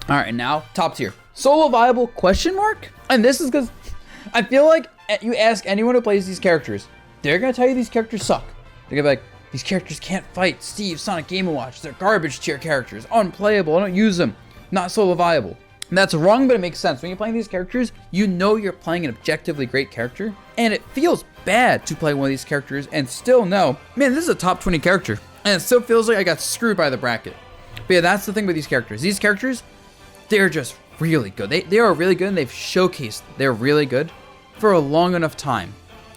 All right, now top tier. Solo viable question mark? And this is because I feel like you ask anyone who plays these characters, they're going to tell you these characters suck. They're going to be like, these characters can't fight. Steve, Sonic, Game & Watch. They're garbage tier characters. Unplayable. I don't use them. Not solo viable. And that's wrong, but it makes sense. When you're playing these characters, you know you're playing an objectively great character. And it feels bad to play one of these characters and still know, man, this is a top 20 character. And it still feels like I got screwed by the bracket. But yeah, that's the thing with these characters. These characters, they're just really good. They are really good, and they've showcased they're really good for a long enough time,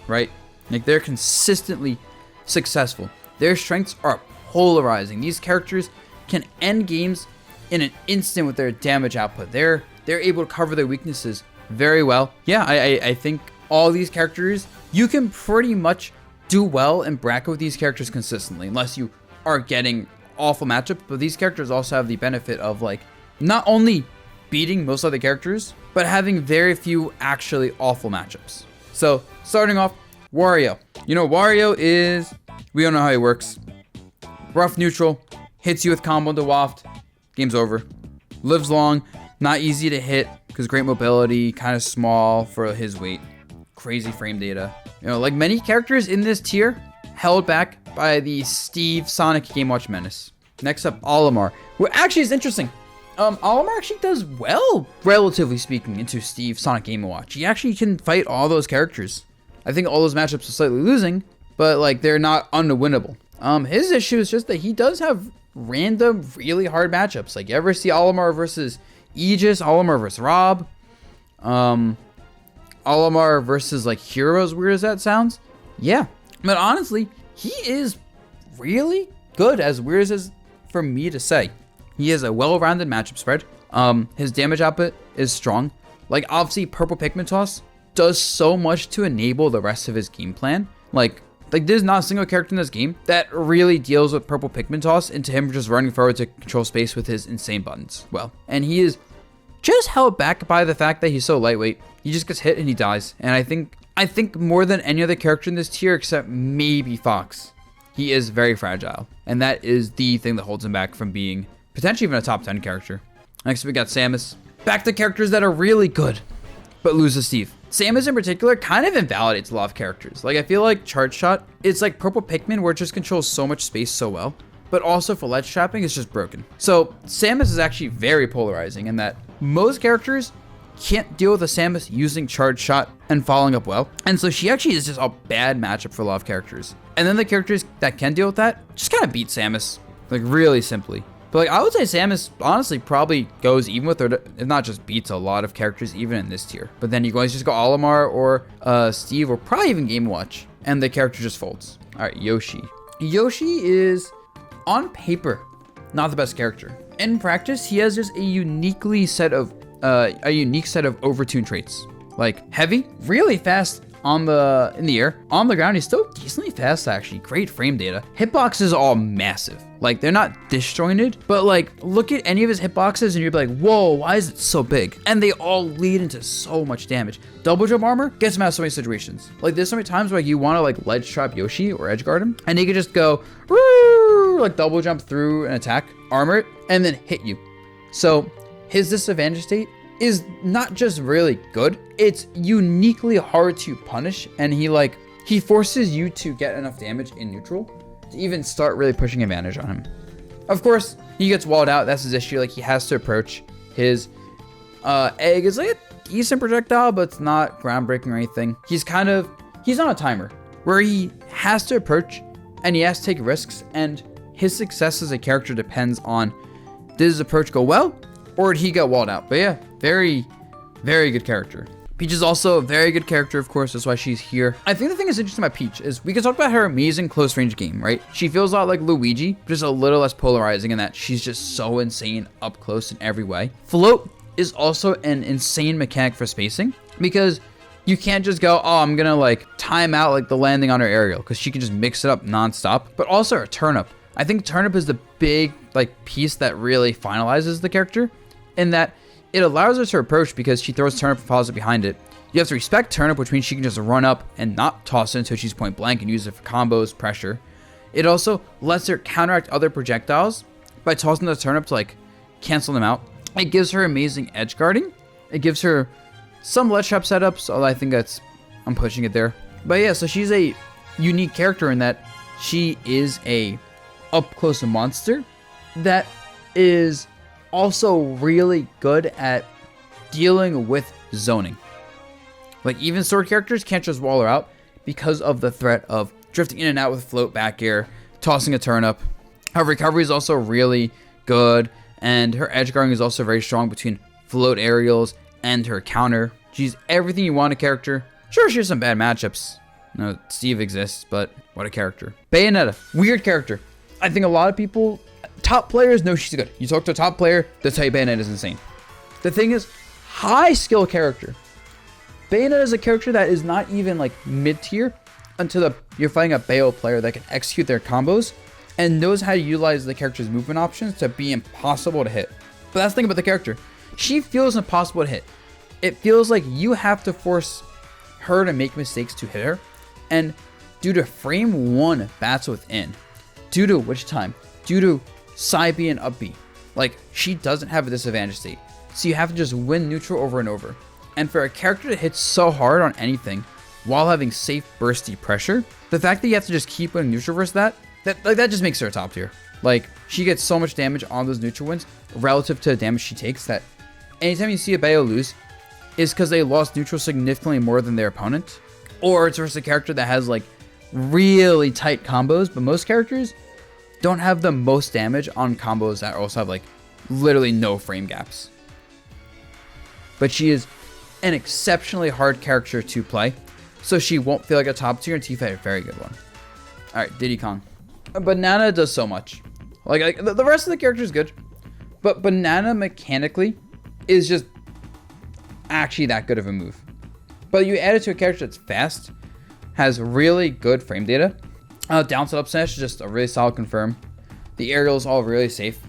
right? Like, they're consistently successful. Their strengths are polarizing. These characters can end games in an instant with their damage output. They're able to cover their weaknesses very well. Yeah, I think all these characters, you can pretty much do well in bracket with these characters consistently, unless you are getting awful matchups. But these characters also have the benefit of, like, not only beating most other characters, but having very few actually awful matchups. So, starting off, Wario. You know, Wario is, we don't know how he works. Rough neutral, hits you with combo to waft, game's over. Lives long, not easy to hit, because great mobility, kind of small for his weight. Crazy frame data. You know, like many characters in this tier, held back by the Steve Sonic Game Watch menace. Next up, Olimar. Well, actually, it's interesting. Olimar actually does well, relatively speaking, into Steve Sonic Game & Watch. He actually can fight all those characters. I think all those matchups are slightly losing, but like they're not unwinnable. His issue is just that he does have random, really hard matchups. Like, you ever see Olimar versus Aegis, Olimar versus Rob, Olimar versus like Hero, as weird as that sounds. Yeah, but honestly, he is really good, as weird as for me to say. He has a well-rounded matchup spread. His damage output is strong. Like, obviously, Purple Pikmin Toss does so much to enable the rest of his game plan. Like there's not a single character in this game that really deals with Purple Pikmin Toss into him just running forward to control space with his insane buttons. Well, and he is just held back by the fact that he's so lightweight. He just gets hit and he dies. And I think more than any other character in this tier, except maybe Fox, he is very fragile. And that is the thing that holds him back from being potentially even a top 10 character. Next, we got Samus. Back to characters that are really good, but lose to Steve. Samus in particular kind of invalidates a lot of characters. Like, I feel like Charge Shot, it's like Purple Pikmin, where it just controls so much space so well, but also for ledge trapping, it's just broken. So Samus is actually very polarizing in that most characters can't deal with a Samus using Charge Shot and following up well. And so she actually is just a bad matchup for a lot of characters. And then the characters that can deal with that just kind of beat Samus, like, really simply. But like, I would say Samus honestly probably goes even with her, if not just beats a lot of characters even in this tier. But then you guys just go Olimar or Steve or probably even Game Watch, and the character just folds. All right, Yoshi. Yoshi is, on paper, not the best character. In practice, he has just a unique set of overtuned traits. Like, heavy, really fast in the air. On the ground, he's still decently fast, actually. Great frame data. Hitboxes are all massive. Like, they're not disjointed, but like, look at any of his hitboxes and you'd be like, whoa, why is it so big? And they all lead into so much damage. Double jump armor gets him out of so many situations. Like, there's so many times where you want to like ledge trap Yoshi or edge guard him, and he could just go, like, double jump through an attack, armor it, and then hit you. So his disadvantage state is not just really good, it's uniquely hard to punish, and he forces you to get enough damage in neutral to even start really pushing advantage on him. Of course, he gets walled out. That's his issue. Like, he has to approach. His egg is like a decent projectile, but it's not groundbreaking or anything. He's on a timer where he has to approach and he has to take risks, and his success as a character depends on, did his approach go well or did he get walled out? But yeah, very, very good character. Peach is also a very good character, of course. That's why she's here. I think the thing that's interesting about Peach is we can talk about her amazing close range game, right? She feels a lot like Luigi, just a little less polarizing in that she's just so insane up close in every way. Float is also an insane mechanic for spacing, because you can't just go, oh, I'm gonna like time out like the landing on her aerial, because she can just mix it up nonstop. But also her turnip. I think turnip is the big like piece that really finalizes the character, in that it allows her to approach because she throws turnip and follows it behind it. You have to respect turnip, which means she can just run up and not toss it until she's point blank and use it for combos, pressure. It also lets her counteract other projectiles by tossing the turnip to like cancel them out. It gives her amazing edge guarding. It gives her some ledge trap setups, although I think I'm pushing it there. But yeah, so she's a unique character in that she is a up close monster that is also really good at dealing with zoning. Like, even sword characters can't just wall her out because of the threat of drifting in and out with float back air, tossing a turnip. Her recovery is also really good, and her edge guarding is also very strong between float aerials and her counter. She's everything you want in a character. Sure, she has some bad matchups. No, Steve exists, but what a character. Bayonetta, weird character. I think a lot of people, top players, know she's good. You talk to a top player, they'll tell you Bayonetta is insane. The thing is, high skill character. Bayonetta is a character that is not even like mid tier until you're fighting a Bayo player that can execute their combos and knows how to utilize the character's movement options to be impossible to hit. But that's the thing about the character. She feels impossible to hit. It feels like you have to force her to make mistakes to hit her. And due to frame 1 bats within, due to witch time, due to side B and up B, like, she doesn't have a disadvantage state. So you have to just win neutral over and over. And for a character to hit so hard on anything while having safe bursty pressure, the fact that you have to just keep winning neutral versus that just makes her a top tier. Like, she gets so much damage on those neutral wins relative to the damage she takes that anytime you see a Bayo lose is because they lost neutral significantly more than their opponent, or it's versus a character that has like really tight combos. But most characters don't have the most damage on combos that also have like literally no frame gaps. But she is an exceptionally hard character to play, so she won't feel like a top tier until you fight a very good one. Alright, Diddy Kong. Banana does so much. Like the rest of the character is good, but Banana mechanically is just actually that good of a move. But you add it to a character that's fast, has really good frame data. Downside up smash is just a really solid confirm. The aerial is all really safe.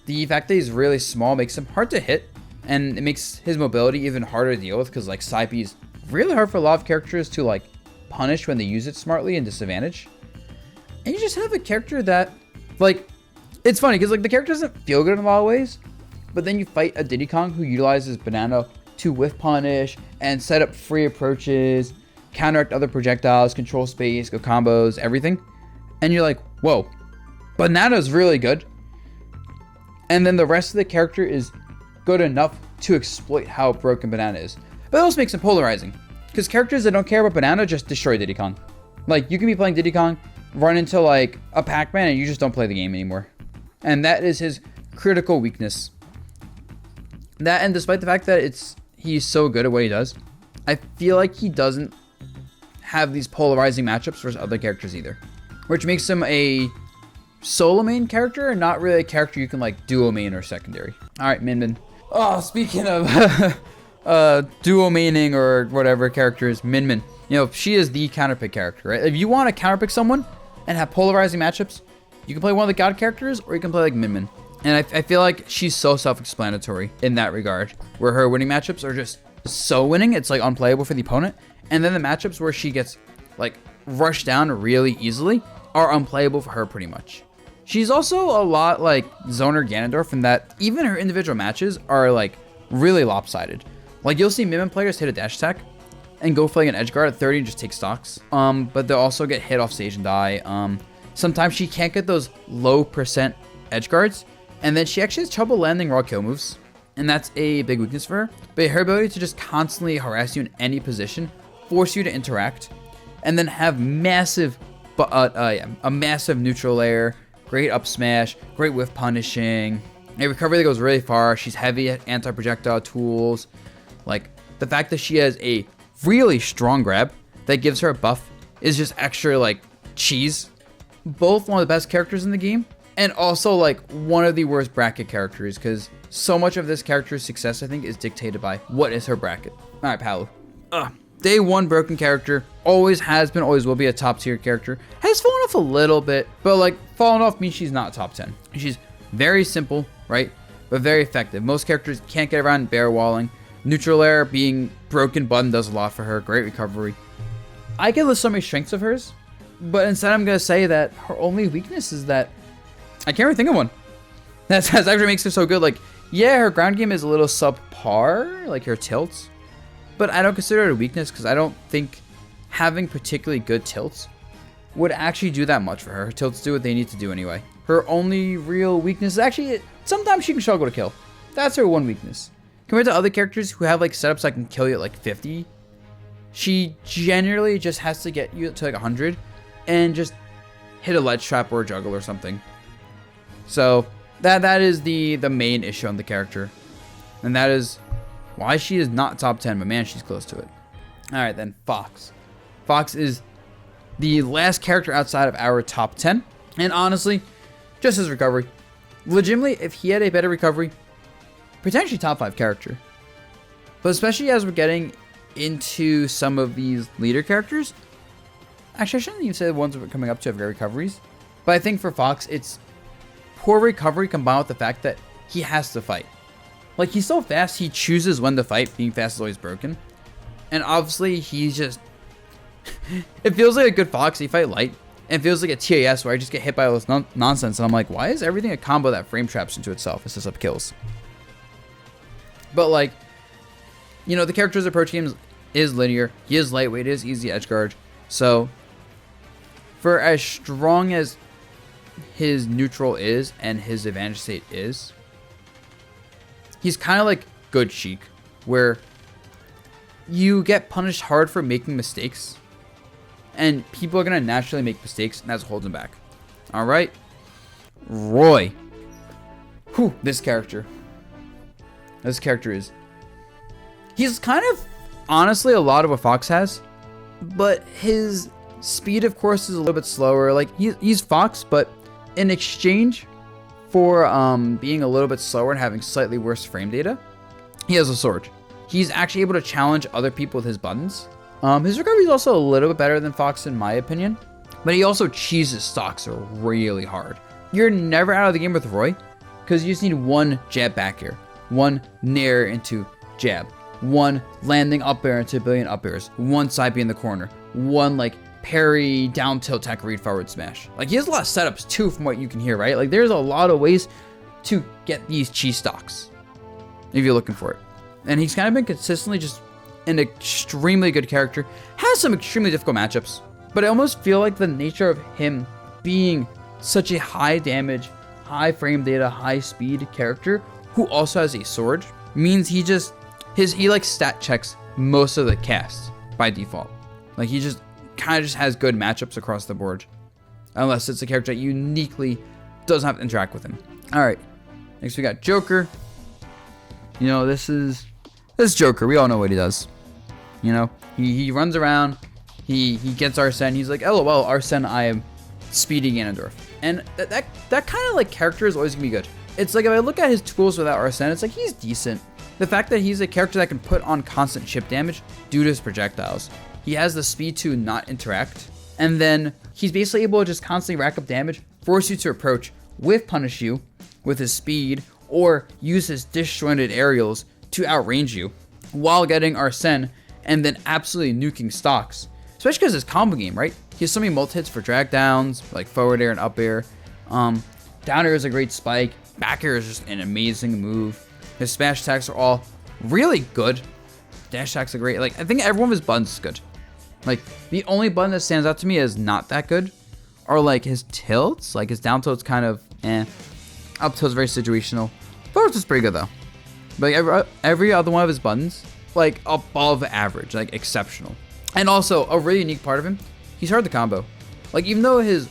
The fact that he's really small makes him hard to hit, and it makes his mobility even harder to deal with because like side B is really hard for a lot of characters to like punish when they use it smartly and disadvantage. And you just have a character that, like, it's funny because like the character doesn't feel good in a lot of ways, but then you fight a Diddy Kong who utilizes Banana to whiff punish and set up free approaches, counteract other projectiles, control space, go combos, everything. And you're like, whoa, Banana's really good. And then the rest of the character is good enough to exploit how broken Banana is. But it also makes him polarizing, because characters that don't care about Banana just destroy Diddy Kong. Like, you can be playing Diddy Kong, run into like a Pac-Man, and you just don't play the game anymore. And that is his critical weakness. That, and despite the fact that he's so good at what he does, I feel like he doesn't have these polarizing matchups versus other characters either, which makes him a solo main character and not really a character you can like duo main or secondary. All right, Min Min. Oh, speaking of duo maining or whatever characters, Min Min. You know, she is the counterpick character, right? If you want to counterpick someone and have polarizing matchups, you can play one of the god characters or you can play like Min Min. And I feel like she's so self-explanatory in that regard, where her winning matchups are just so winning, it's like unplayable for the opponent. And then the matchups where she gets like rushed down really easily are unplayable for her pretty much. She's also a lot like Zoner Ganondorf in that even her individual matches are like really lopsided. Like you'll see Min Min players hit a dash attack and go for like an edge guard at 30 and just take stocks. But they'll also get hit off stage and die. Sometimes she can't get those low percent edge guards, and then she actually has trouble landing raw kill moves, and that's a big weakness for her. But her ability to just constantly harass you in any position, force you to interact, and then have massive, a massive neutral layer, great up smash, great whiff punishing, a recovery that goes really far. She's heavy at anti-projectile tools. Like the fact that she has a really strong grab that gives her a buff is just extra like cheese. Both one of the best characters in the game, and also like one of the worst bracket characters, because so much of this character's success I think is dictated by what is her bracket. All right, Palu. Day one broken character, always has been, always will be a top tier character. Has fallen off a little bit, but like fallen off means she's not top 10. She's very simple, right? But very effective. Most characters can't get around bear walling. Neutral air being broken button does a lot for her. Great recovery. I can list so many strengths of hers, but instead I'm going to say that her only weakness is that I can't really think of one. That's actually makes her so good. Like, Yeah, her ground game is a little subpar, like her tilts, but I don't consider it a weakness because I don't think having particularly good tilts would actually do that much for her. Her tilts do what they need to do anyway. Her only real weakness is actually sometimes she can struggle to kill. That's her one weakness. Compared to other characters who have like setups that can kill you at like 50, she generally just has to get you to like 100 and just hit a ledge trap or a juggle or something. So that is the main issue on the character. And that is why she is not top 10, but man, she's close to it. Alright then, Fox. Fox is the last character outside of our top 10. And honestly, just his recovery. Legitimately, if he had a better recovery, potentially top 5 character. But especially as we're getting into some of these leader characters. Actually, I shouldn't even say the ones we're coming up to have great recoveries. But I think for Fox, it's poor recovery combined with the fact that he has to fight. Like, he's so fast, he chooses when to fight. Being fast is always broken. And obviously, he's just... it feels like a good Fox. He fight light. And it feels like a TAS where I just get hit by all this nonsense. And I'm like, why is everything a combo that frame traps into itself and sets up kills? But, like, you know, the character's approach game is linear. He is lightweight. It is easy edge guard. So, for as strong as his neutral is and his advantage state is, he's kind of like good Sheik, where you get punished hard for making mistakes, and people are going to naturally make mistakes, and that's what holds him back. Alright, Roy. Whew, this character is... he's kind of, honestly, a lot of what Fox has, but his speed, of course, is a little bit slower. Like, he's Fox, but in exchange for being a little bit slower and having slightly worse frame data, he has a sword. He's actually able to challenge other people with his buttons. His recovery is also a little bit better than Fox in my opinion, but he also cheeses stocks really hard. You're never out of the game with Roy because you just need one jab back air, one nair into jab, one landing up air into a billion up airs, one side B in the corner, one like parry down tilt tech read forward smash. Like, he has a lot of setups too from what you can hear, right? Like, there's a lot of ways to get these cheese stocks if you're looking for it. And he's kind of been consistently just an extremely good character. Has some extremely difficult matchups, but I almost feel like the nature of him being such a high damage, high frame data, high speed character who also has a sword means he like stat checks most of the cast by default. Like, he just kind of just has good matchups across the board, unless it's a character that uniquely doesn't have to interact with him. All right, next we got Joker. You know, this Joker. We all know what he does. You know, he runs around, he gets Arsene. He's like, LOL, Arsene, I am speedy Ganondorf. And that kind of like character is always gonna be good. It's like, if I look at his tools without Arsene, it's like he's decent. The fact that he's a character that can put on constant chip damage due to his projectiles. He has the speed to not interact. And then he's basically able to just constantly rack up damage, force you to approach with punish you with his speed, or use his disjointed aerials to outrange you while getting Arsene and then absolutely nuking stocks. Especially because his combo game, right? He has so many multi-hits for drag downs, like forward air and up air. Down air is a great spike. Back air is just an amazing move. His smash attacks are all really good. Dash attacks are great. Like, I think every one of his buttons is good. Like, the only button that stands out to me as not that good are like his tilts. Like, his down tilt's kind of up tilt's very situational. Forwards is pretty good though. But like, every other one of his buttons, like, above average, like exceptional. And also, a really unique part of him, he's hard to combo. Like, even though his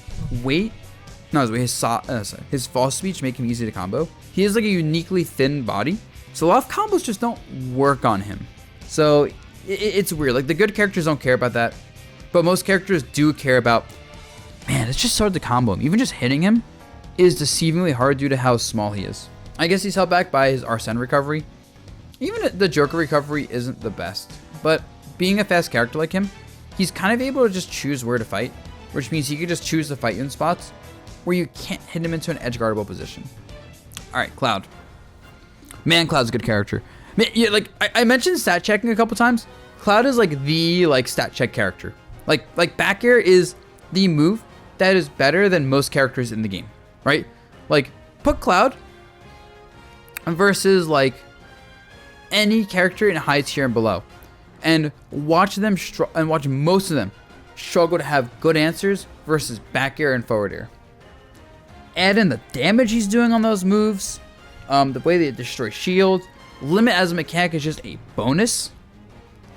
his false speech make him easy to combo, he has like a uniquely thin body, so a lot of combos just don't work on him. So it's weird. Like, the good characters don't care about that, but most characters do care about, man, it's just hard to combo him. Even just hitting him is deceivingly hard due to how small he is. I guess he's held back by his Arsene recovery. Even the Joker recovery isn't the best, but being a fast character like him, he's kind of able to just choose where to fight, which means he could just choose to fight you in spots where you can't hit him into an edge guardable position. All right, Cloud. Man, Cloud's a good character. Man, yeah, like I mentioned stat checking a couple times. Cloud is like the stat check character. Like back air is the move that is better than most characters in the game, right? Like, put Cloud versus like any character in high tier and below, and watch most of them struggle to have good answers versus back air and forward air. Add in the damage he's doing on those moves, the way they destroy shields. Limit as a mechanic is just a bonus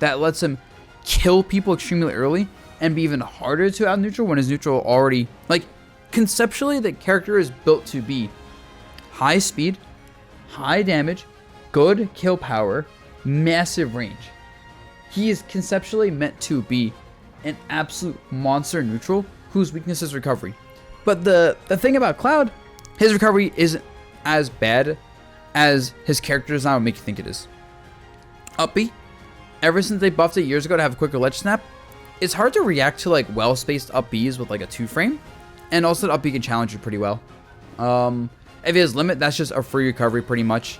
that lets him kill people extremely early and be even harder to out neutral when his neutral already, like, conceptually the character is built to be high speed, high damage, good kill power, massive range. He is conceptually meant to be an absolute monster neutral whose weakness is recovery. But the thing about Cloud, his recovery isn't as bad as his character design would make you think it is. Up B, ever since they buffed it years ago to have a quicker ledge snap, it's hard to react to like well-spaced up Bs with like a 2-frame, and also the up B can challenge you pretty well. If he has limit, that's just a free recovery pretty much,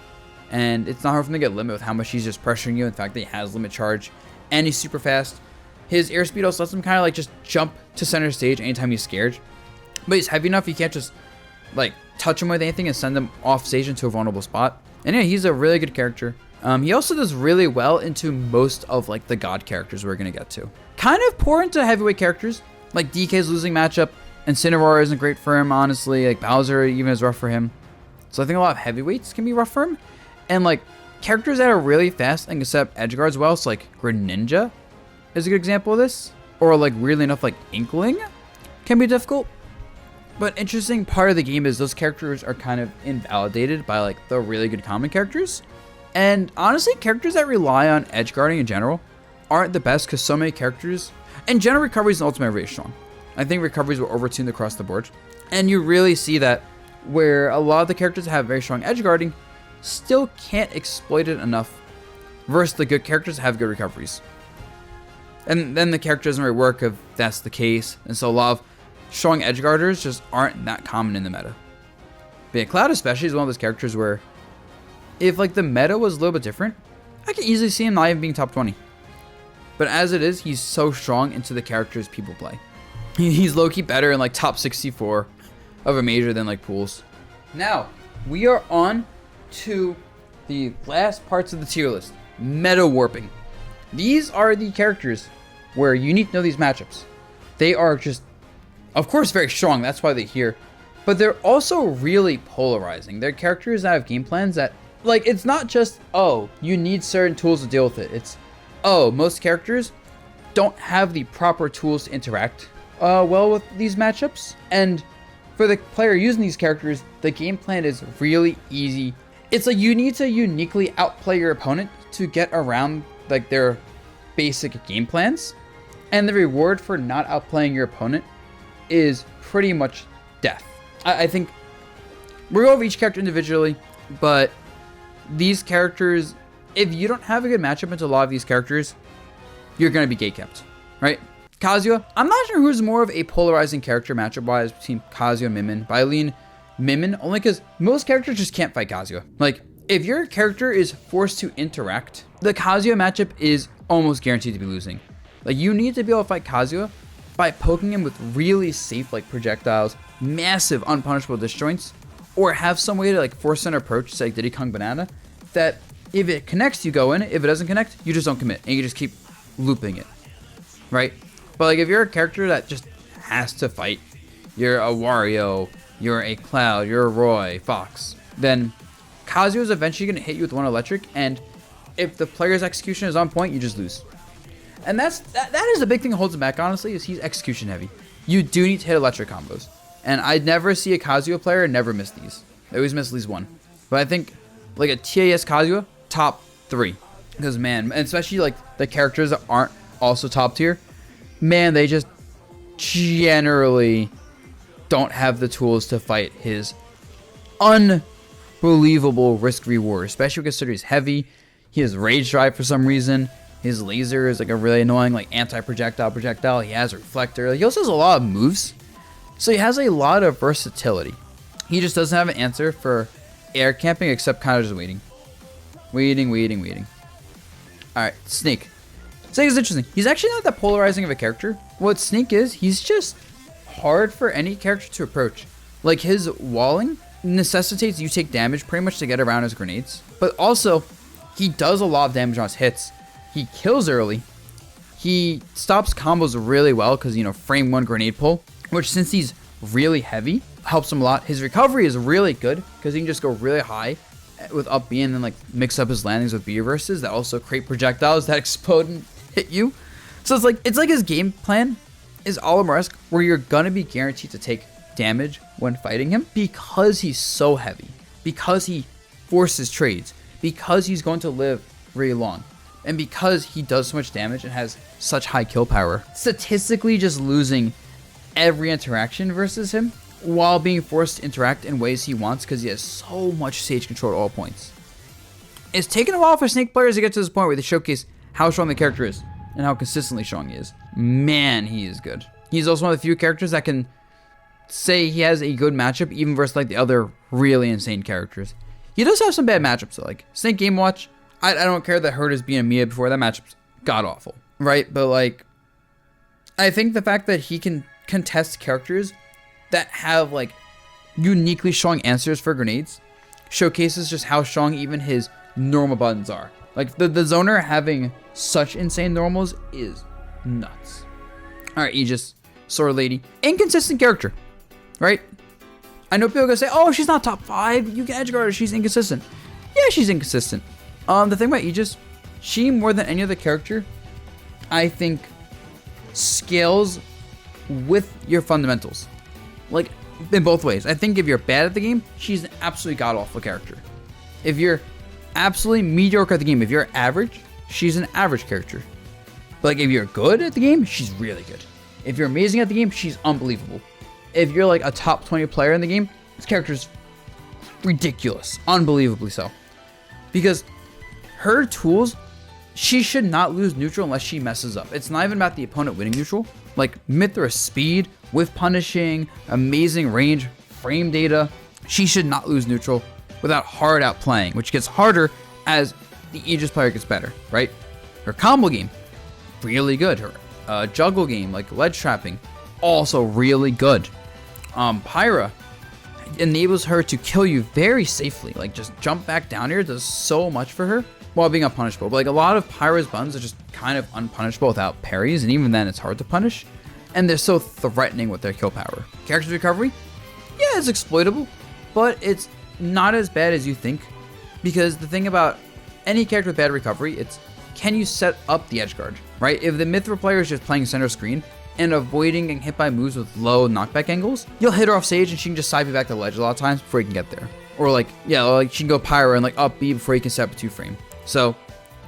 and it's not hard for him to get limit with how much he's just pressuring you. In fact, he has limit charge, and he's super fast. His airspeed also lets him kind of like just jump to center stage anytime he's scared, but he's heavy enough you can't just like touch him with anything and send him off stage into a vulnerable spot. And yeah, he's a really good character. He also does really well into most of like the god characters we're gonna get to. Kind of poor into heavyweight characters, like DK's losing matchup, and Cinnamoroar isn't great for him, honestly. Like Bowser even is rough for him. So I think a lot of heavyweights can be rough for him. And like characters that are really fast and can set up edge guards well, so like Greninja is a good example of this. Or like weirdly enough, like Inkling can be difficult. But interesting part of the game is those characters are kind of invalidated by like the really good common characters. And honestly, characters that rely on edge guarding in general aren't the best because so many characters, and general recoveries and ultimate are really strong. I think recoveries were overtuned across the board. And you really see that where a lot of the characters that have very strong edge guarding still can't exploit it enough versus the good characters that have good recoveries. And then the character doesn't really work if that's the case. And so a lot of strong edge guarders just aren't that common in the meta. But yeah, Cloud especially is one of those characters where if like the meta was a little bit different, I can easily see him not even being top 20. But as it is, he's so strong into the characters people play. He's low-key better in like top 64 of a major than like pools. Now, we are on to the last parts of the tier list. Meta warping. These are the characters where you need to know these matchups. They are just, of course, very strong. That's why they're here. But they're also really polarizing. They're characters that have game plans that, like, it's not just, oh, you need certain tools to deal with it. It's, oh, most characters don't have the proper tools to interact well with these matchups. And for the player using these characters, the game plan is really easy. It's like you need to uniquely outplay your opponent to get around like their basic game plans. And the reward for not outplaying your opponent is pretty much death. I think we'll go over each character individually, but these characters, if you don't have a good matchup into a lot of these characters, you're going to be gatekept, right? Kazuya, I'm not sure who's more of a polarizing character matchup-wise between Kazuya and Mimin, but I lean Mimin only because most characters just can't fight Kazuya. Like, if your character is forced to interact, the Kazuya matchup is almost guaranteed to be losing. Like, you need to be able to fight Kazuya by poking him with really safe, like, projectiles, massive unpunishable disjoints, or have some way to, like, force an approach, say, like Diddy Kong Banana, that if it connects, you go in. If it doesn't connect, you just don't commit, and you just keep looping it, right? But, like, if you're a character that just has to fight, you're a Wario, you're a Cloud, you're a Roy, Fox, then Kazuya is eventually going to hit you with one electric, and if the player's execution is on point, you just lose. And that is the big thing that holds him back, honestly, is he's execution heavy. You do need to hit electric combos. And I'd never see a Kazuya player never miss these. They always miss at least one. But I think, like, a TAS Kazuya, top 3. Because, man, and especially, like, the characters that aren't also top tier, man, they just generally don't have the tools to fight his unbelievable risk reward, especially considering he's heavy. He has rage drive for some reason. His laser is like a really annoying like anti-projectile. He has a reflector. Like, he also has a lot of moves, so he has a lot of versatility. He just doesn't have an answer for air camping except kind of just waiting. All right, Snake. Snake is interesting. He's actually not that polarizing of a character. What Snake is, he's just hard for any character to approach. Like, his walling, necessitates you take damage pretty much to get around his grenades. But also, he does a lot of damage on his hits. He kills early. He stops combos really well because, frame 1 grenade pull, which since he's really heavy, helps him a lot. His recovery is really good because he can just go really high with up B and then like mix up his landings with B reverses that also create projectiles that explode and hit you. So it's like his game plan is Oliver-esque where you're gonna be guaranteed to take damage when fighting him because he's so heavy, because he forces trades, because he's going to live really long, and because he does so much damage and has such high kill power. Statistically just losing every interaction versus him while being forced to interact in ways he wants because he has so much stage control at all points. It's taken a while for Snake players to get to this point where they showcase how strong the character is and how consistently strong he is. Man, he is good. He's also one of the few characters that can say he has a good matchup even versus like the other really insane characters. He does have some bad matchups though. Like Snake Game Watch, I don't care that hurt his being a Mia before. That matchup's god awful, right? But like, I think the fact that he can contest characters that have like uniquely strong answers for grenades showcases just how strong even his normal buttons are. Like the zoner having such insane normals is nuts. All right, Aegis, Sword Lady, inconsistent character, right? I know people are gonna say, "Oh, she's not top 5. You can edgeguard her. She's inconsistent." Yeah, she's inconsistent. The thing about Aegis, she more than any other character, I think, scales with your fundamentals. Like, in both ways. I think if you're bad at the game, she's an absolutely god-awful character. If you're absolutely mediocre at the game, if you're average, she's an average character. But like, if you're good at the game, she's really good. If you're amazing at the game, she's unbelievable. If you're like a top 20 player in the game, this character's ridiculous. Unbelievably so. Because her tools, she should not lose neutral unless she messes up. It's not even about the opponent winning neutral. Like Mithra's speed with punishing, amazing range, frame data. She should not lose neutral without hard out playing, which gets harder as the Aegis player gets better, right? Her combo game, really good. Her juggle game, like ledge trapping, also really good. Pyra enables her to kill you very safely. Like just jump back down here does so much for her while being unpunishable. But like a lot of Pyra's buttons are just kind of unpunishable without parries, and even then it's hard to punish. And they're so threatening with their kill power. Character's recovery, yeah, it's exploitable, but it's not as bad as you think. Because the thing about any character with bad recovery, it's can you set up the edge guard, right? If the Mithra player is just playing center screen and avoiding getting hit by moves with low knockback angles, you'll hit her off stage and she can just side you back to the ledge a lot of times before you can get there. Or like, yeah, like she can go Pyra and like up B before you can set up a 2-frame. So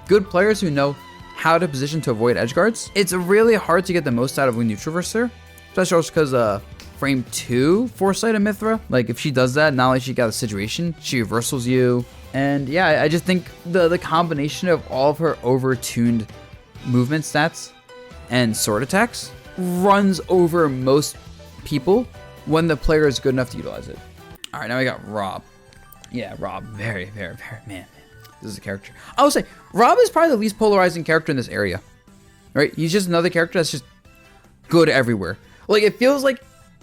good players who know how to position to avoid edge guards, it's really hard to get the most out of when neutral versus her, especially also because frame 2 foresight of Mithra, like if she does that, not only she got a situation, she reversals you. And yeah, I just think the combination of all of her over-tuned movement stats and sword attacks runs over most people when the player is good enough to utilize it. All right, now we got Rob. Yeah, Rob, very, very, very, man, this is a character. I will say, Rob is probably the least polarizing character in this area, right? He's just another character that's just good everywhere. Like, it feels like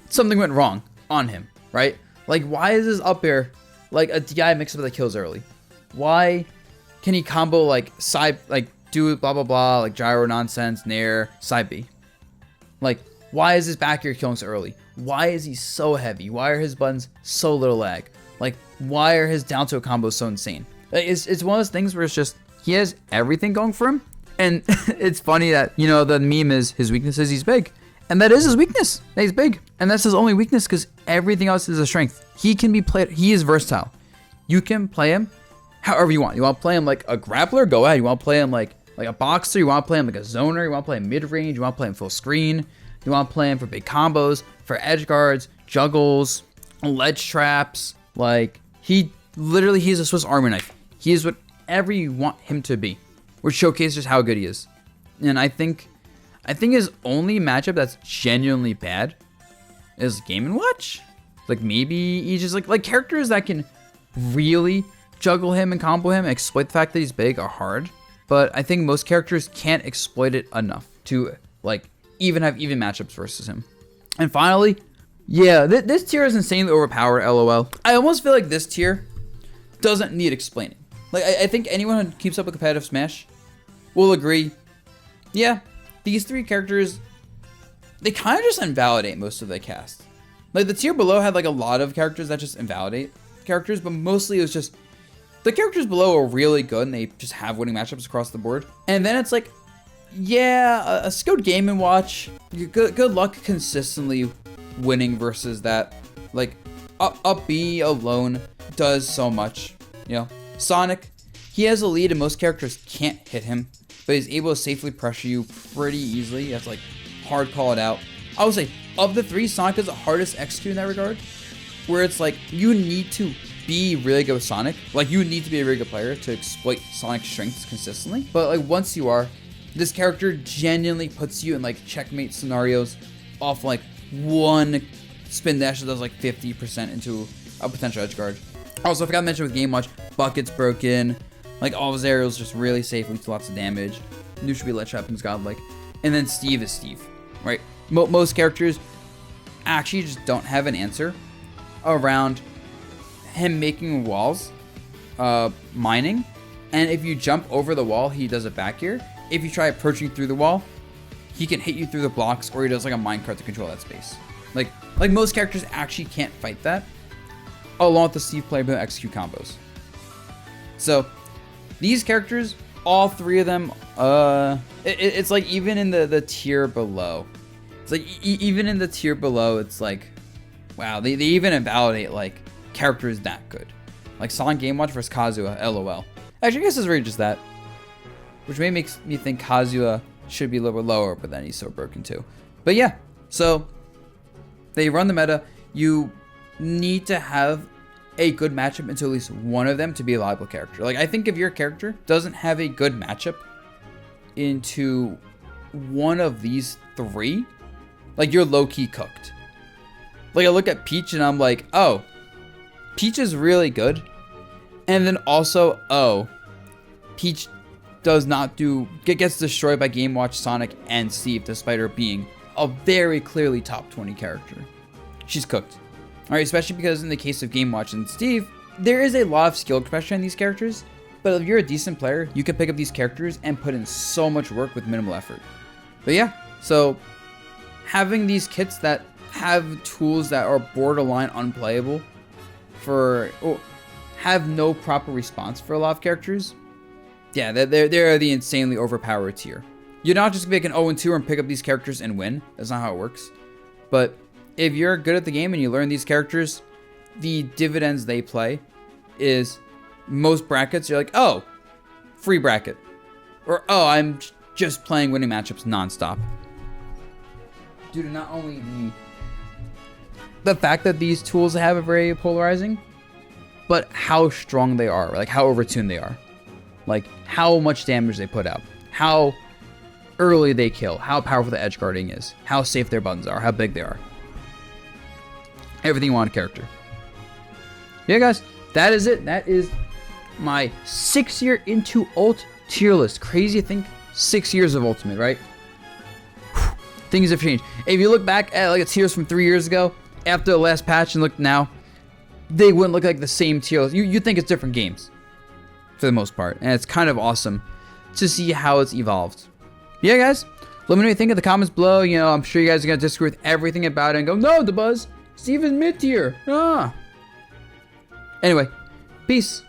something went wrong on him, right? Like, why is this up air like a DI mix up that kills early? Why can he combo like side, like do blah, blah, blah, like gyro nonsense, nair, side B? Like, why is his back air killing so early? Why is he so heavy? Why are his buttons so little lag? Like, why are his down tilt combos so insane? Like, it's one of those things where it's just, he has everything going for him. And it's funny that, you know, the meme is his weakness is he's big. And that is his weakness. That he's big. And that's his only weakness because everything else is a strength. He can be played. He is versatile. You can play him however you want. You want to play him like a grappler? Go ahead. You want to play him like a boxer? You want to play him like a zoner? You want to play him mid-range? You want to play him full screen? You want to play him for big combos, for edge guards, juggles, ledge traps. Like, he's a Swiss Army knife. He is whatever you want him to be, which showcases how good he is. And I think his only matchup that's genuinely bad is Game & Watch. Like, maybe he's just like characters that can really juggle him and combo him and exploit the fact that he's big are hard. But I think most characters can't exploit it enough to like even have even matchups versus him. And finally, Yeah, this tier is insanely overpowered, lol. I almost feel like this tier doesn't need explaining. Like, I think anyone who keeps up with competitive Smash will agree, yeah, these three characters, they kind of just invalidate most of the cast. Like, the tier below had, like, a lot of characters that just invalidate characters, but mostly it was just, the characters below are really good, and they just have winning matchups across the board. And then it's like, yeah, a skilled Game & Watch, good luck consistently winning versus that. Like, up B alone does so much, you know. Sonic, he has a lead and most characters can't hit him, but he's able to safely pressure you pretty easily. That's like hard call it out. I would say of the three, Sonic is the hardest to execute in that regard, where it's like you need to be really good with Sonic. Like, you need to be a really good player to exploit Sonic's strengths consistently. But like, once you are, this character genuinely puts you in like checkmate scenarios off like one spin dash that does like 50% into a potential edge guard. Also, I forgot to mention with Game Watch, Bucket's broken. Like, all of his aerials just really safe, leads to lots of damage. Neutral Ledge Trapping's godlike. And then Steve is Steve, right? Most characters actually just don't have an answer around him making walls, mining. And if you jump over the wall, he does a back air. If you try approaching through the wall, he can hit you through the blocks, or he does like a minecart to control that space. Like most characters actually can't fight that, along with the Steve playability execute combos. So these characters, all three of them, it's like even in the tier below, it's like even in the tier below, it's like, wow, they even invalidate like characters that good. Like Sonic Game Watch versus Kazuha, LOL. Actually, I guess it's really just that, which maybe makes me think Kazuha should be a little bit lower, but then he's so broken too. But yeah, so they run the meta. You need to have a good matchup into at least one of them to be a viable character. Like, I think if your character doesn't have a good matchup into one of these three, like, you're low-key cooked. Like, I look at Peach and I'm like, oh, Peach is really good. And then also, oh, Peach does not gets destroyed by Game Watch, Sonic, and Steve, despite her being a very clearly top 20 character. She's cooked. Alright, especially because in the case of Game Watch and Steve, there is a lot of skill compression in these characters, but if you're a decent player, you can pick up these characters and put in so much work with minimal effort. But yeah, so having these kits that have tools that are borderline unplayable or have no proper response for a lot of characters, yeah, they're the insanely overpowered tier. You're not just gonna make an 0-2 and pick up these characters and win. That's not how it works. But if you're good at the game and you learn these characters, the dividends they play is most brackets, you're like, oh, free bracket. Or, oh, I'm just playing winning matchups nonstop. Due to not only the fact that these tools have a very polarizing, but how strong they are, like how overtuned they are. Like how much damage they put out, how early they kill, how powerful the edge guarding is, how safe their buttons are, how big they are. Everything you want in a character. Yeah, guys, that is it. That is my 6-year into ult tier list. Crazy to think 6 years of Ultimate, right? Whew. Things have changed. If you look back at like a tiers from 3 years ago, after the last patch, and look now, they wouldn't look like the same tiers. You think it's different games for the most part, and it's kind of awesome to see how it's evolved. Yeah, guys, let me know what you think in the comments below. You know, I'm sure you guys are gonna disagree with everything about it and go, no, Dabuz, Steve is mid tier. Ah. Anyway, peace.